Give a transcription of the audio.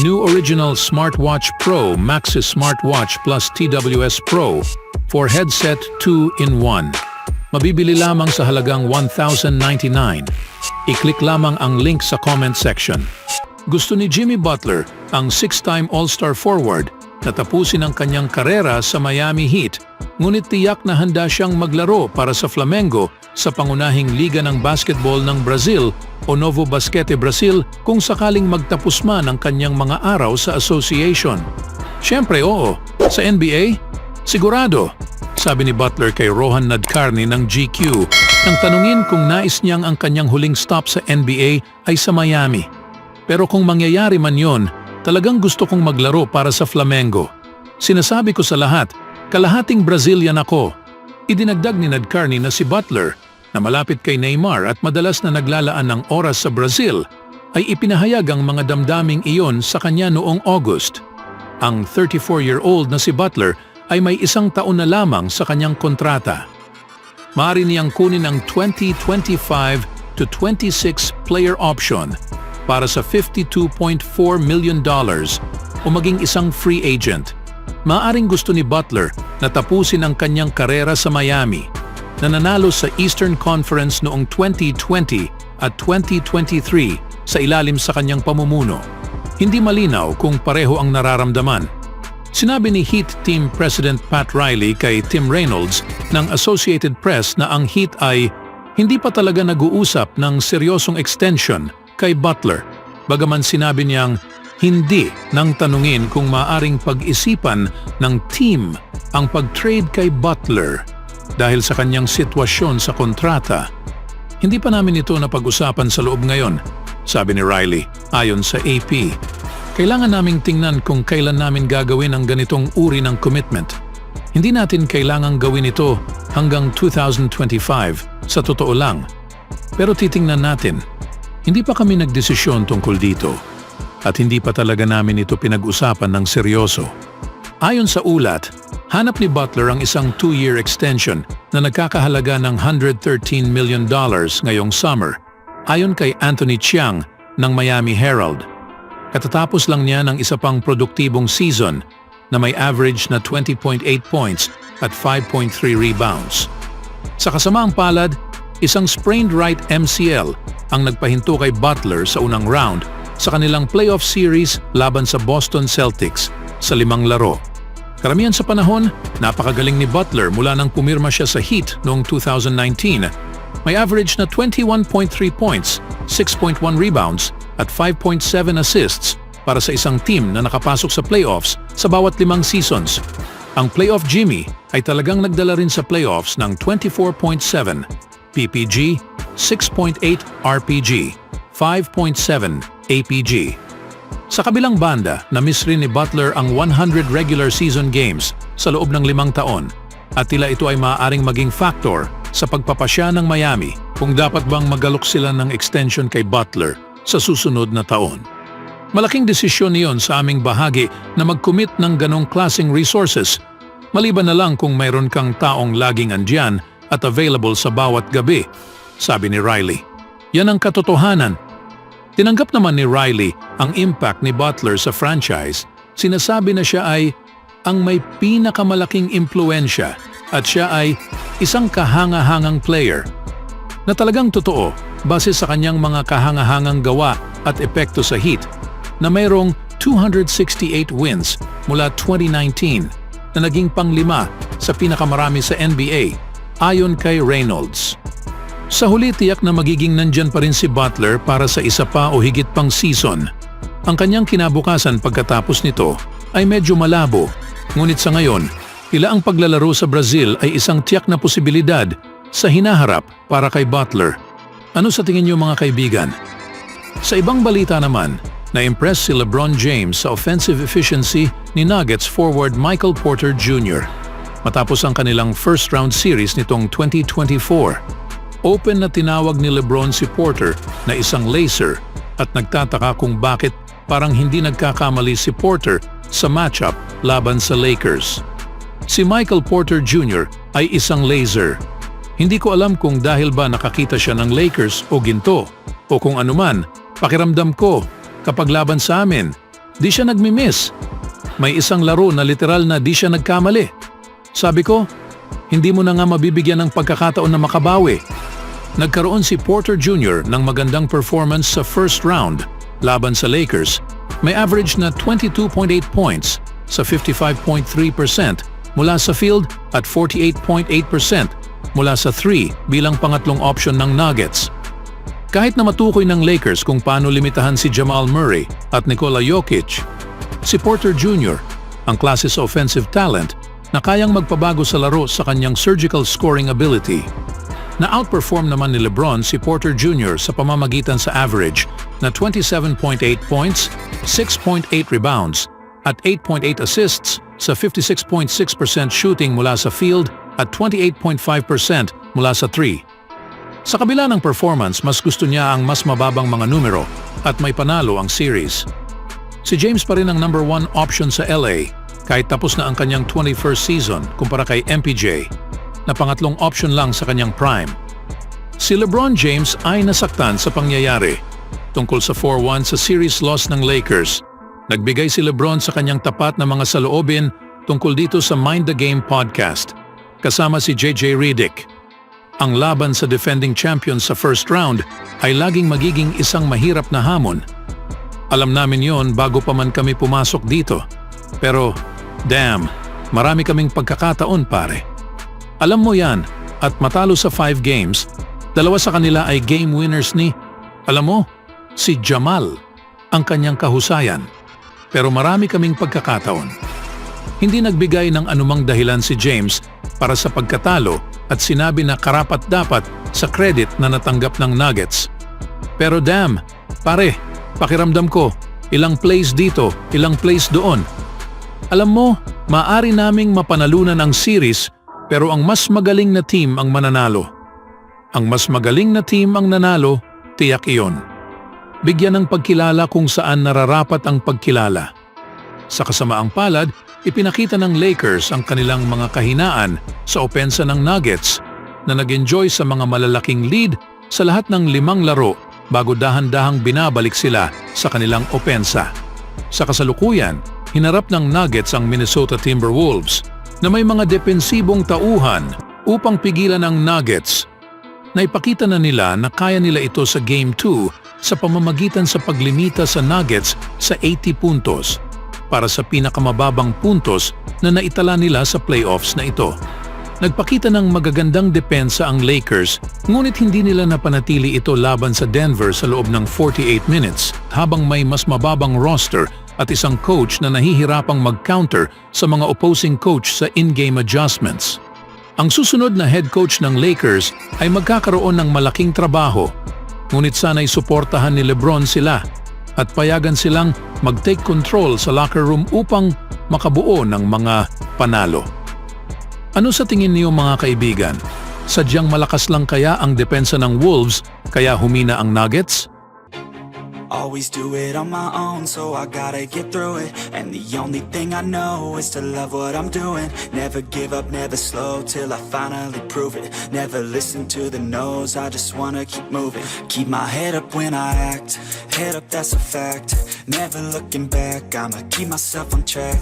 New Original Smartwatch Pro Maxis Smartwatch plus TWS Pro for headset 2-in-1. Mabibili lamang sa halagang $1,099. I-click lamang ang link sa comment section. Gusto ni Jimmy Butler, ang 6-time All-Star forward, na tapusin ang kanyang karera sa Miami Heat, ngunit tiyak na handa siyang maglaro para sa Flamengo sa pangunahing liga ng basketball ng Brazil o Novo Basquete Brazil kung sakaling magtapos man ang kanyang mga araw sa association. Siyempre oo, sa NBA? Sigurado, sabi ni Butler kay Rohan Nadkarni ng GQ nang tanungin kung nais niyang ang kanyang huling stop sa NBA ay sa Miami. Pero kung mangyayari man yon, talagang gusto kong maglaro para sa Flamengo. Sinasabi ko sa lahat, kalahating Brazilian ako. Idinagdag ni Nadkarni na si Butler, na malapit kay Neymar at madalas na naglalaan ng oras sa Brazil, ay ipinahayag ang mga damdaming iyon sa kanya noong August. Ang 34-year-old na si Butler ay may 1 taon na lamang sa kanyang kontrata. Maaari niyang kunin ang 2025 to 26 player option para sa $52.4 million o maging isang free agent. Maaring gusto ni Butler na tapusin ang kanyang karera sa Miami, na nanalo sa Eastern Conference noong 2020 at 2023 sa ilalim sa kanyang pamumuno. Hindi malinaw kung pareho ang nararamdaman. Sinabi ni Heat Team President Pat Riley kay Tim Reynolds ng Associated Press na ang Heat ay hindi pa talaga nag-uusap ng seryosong extension kay Butler, bagaman sinabi niyang hindi nang tanungin kung maaring pag-isipan ng team ang pag-trade kay Butler dahil sa kanyang sitwasyon sa kontrata. Hindi pa namin ito napag-usapan sa loob ngayon, sabi ni Riley ayon sa AP. Kailangan naming tingnan kung kailan namin gagawin ang ganitong uri ng commitment. Hindi natin kailangang gawin ito hanggang 2025, sa totoo lang. Pero titingnan natin. Hindi pa kami nagdesisyon tungkol dito at hindi pa talaga namin ito pinag-usapan ng seryoso. Ayon sa ulat, hanap ni Butler ang isang 2-year extension na nagkakahalaga ng $113 million ngayong summer, ayon kay Anthony Chiang ng Miami Herald. Katatapos lang niya ng isa pang produktibong season na may average na 20.8 points at 5.3 rebounds. Sa kasamaang palad, isang sprained right MCL ang nagpahinto kay Butler sa unang round sa kanilang playoff series laban sa Boston Celtics sa 5 laro. Karamihan sa panahon, napakagaling ni Butler mula nang pumirma siya sa Heat noong 2019. May average na 21.3 points, 6.1 rebounds at 5.7 assists para sa isang team na nakapasok sa playoffs sa bawat 5 seasons. Ang playoff Jimmy ay talagang nagdala rin sa playoffs ng 24.7 PPG, 6.8 RPG, 5.7 APG. Sa kabilang banda, na-miss rin ni Butler ang 100 regular season games sa loob ng 5 taon at tila ito ay maaaring maging factor sa pagpapasya ng Miami kung dapat bang magalok sila ng extension kay Butler sa susunod na taon. Malaking desisyon niyon sa aming bahagi na mag-commit ng ganong klaseng resources, maliban na lang kung mayroon kang taong laging andyan at available sa bawat gabi, sabi ni Riley. Yan ang katotohanan. Tinanggap naman ni Riley ang impact ni Butler sa franchise. Sinasabi na siya ay ang may pinakamalaking impluensya at siya ay isang kahanga-hangang player. Na talagang totoo base sa kanyang mga kahanga-hangang gawa at epekto sa Heat na mayroong 268 wins mula 2019 na naging pang-5 sa pinakamarami sa NBA ayon kay Reynolds. Sa huli tiyak na magiging nandyan pa rin si Butler para sa isa pa o higit pang season. Ang kanyang kinabukasan pagkatapos nito ay medyo malabo, ngunit sa ngayon, tila ang paglalaro sa Brazil ay isang tiyak na posibilidad sa hinaharap para kay Butler. Ano sa tingin niyo mga kaibigan? Sa ibang balita naman, na-impress si LeBron James sa offensive efficiency ni Nuggets forward Michael Porter Jr. matapos ang kanilang first-round series nitong 2024. Open na tinawag ni LeBron si Porter na isang laser at nagtataka kung bakit parang hindi nagkakamali si Porter sa matchup laban sa Lakers. Si Michael Porter Jr. ay isang laser. Hindi ko alam kung dahil ba nakakita siya ng Lakers o ginto o kung anuman, pakiramdam ko kapag laban sa amin, Di siya nagmi-miss. May isang laro na literal na di siya nagkamali. Sabi ko, hindi mo na nga mabibigyan ng pagkakataon na makabawi. Nagkaroon si Porter Jr. ng magandang performance sa first round laban sa Lakers. May average na 22.8 points sa 55.3% mula sa field at 48.8% mula sa 3 bilang pangatlong option ng Nuggets. Kahit na matukoy ng Lakers kung paano limitahan si Jamal Murray at Nikola Jokic, si Porter Jr., ang klase sa offensive talent na kayang magpabago sa laro sa kanyang surgical scoring ability. Na-outperform naman ni LeBron si Porter Jr. sa pamamagitan sa average na 27.8 points, 6.8 rebounds at 8.8 assists sa 56.6% shooting mula sa field at 28.5% mula sa 3. Sa kabila ng performance, mas gusto niya ang mas mababang mga numero at may panalo ang series. Si James pa rin ang number 1 option sa LA kahit tapos na ang kanyang 21st season kumpara kay MPJ na pangatlong option lang sa kanyang prime. Si LeBron James ay nasaktan sa pangyayari tungkol sa 4-1 sa series loss ng Lakers. Nagbigay si LeBron sa kanyang tapat na mga saloobin tungkol dito sa Mind the Game podcast kasama si JJ Redick. Ang laban sa defending champion sa first round ay laging magiging isang mahirap na hamon. Alam namin yon bago pa man kami pumasok dito. Pero, damn, marami kaming pagkakataon pare. Alam mo yan, at matalo sa 5 games, 2 sa kanila ay game winners ni, alam mo, si Jamal, ang kanyang kahusayan. Pero marami kaming pagkakataon. Hindi nagbigay ng anumang dahilan si James para sa pagkatalo at sinabi na karapat-dapat sa credit na natanggap ng Nuggets. Pero damn, pare, pakiramdam ko, ilang plays dito, ilang plays doon. Alam mo, maaari naming mapanalunan ang series pero ang mas magaling na team ang mananalo. Ang mas magaling na team ang nanalo, tiyak iyon. Bigyan ng pagkilala kung saan nararapat ang pagkilala. Sa kasamaang palad, ipinakita ng Lakers ang kanilang mga kahinaan sa opensa ng Nuggets na nag-enjoy sa mga malalaking lead sa lahat ng 5 laro bago dahan-dahang binabalik sila sa kanilang opensa. Sa kasalukuyan, hinarap ng Nuggets ang Minnesota Timberwolves na may mga depensibong tauhan upang pigilan ang Nuggets. Naipakita na nila na kaya nila ito sa Game 2 sa pamamagitan sa paglimita sa Nuggets sa 80 puntos para sa pinakamababang puntos na naitala nila sa playoffs na ito. Nagpakita ng magagandang depensa ang Lakers ngunit hindi nila napanatili ito laban sa Denver sa loob ng 48 minutes habang may mas mababang roster at isang coach na nahihirapang mag-counter sa mga opposing coach sa in-game adjustments. Ang susunod na head coach ng Lakers ay magkakaroon ng malaking trabaho, ngunit sana'y suportahan ni LeBron sila at payagan silang mag-take control sa locker room upang makabuo ng mga panalo. Ano sa tingin niyo mga kaibigan? Sadyang malakas lang kaya ang depensa ng Wolves kaya humina ang Nuggets? Always do it on my own, so I gotta get through it. And the only thing I know is to love what I'm doing. Never give up, never slow, till I finally prove it. Never listen to the no's, I just wanna keep moving. Keep my head up when I act, head up that's a fact. Never looking back, I'ma keep myself on track.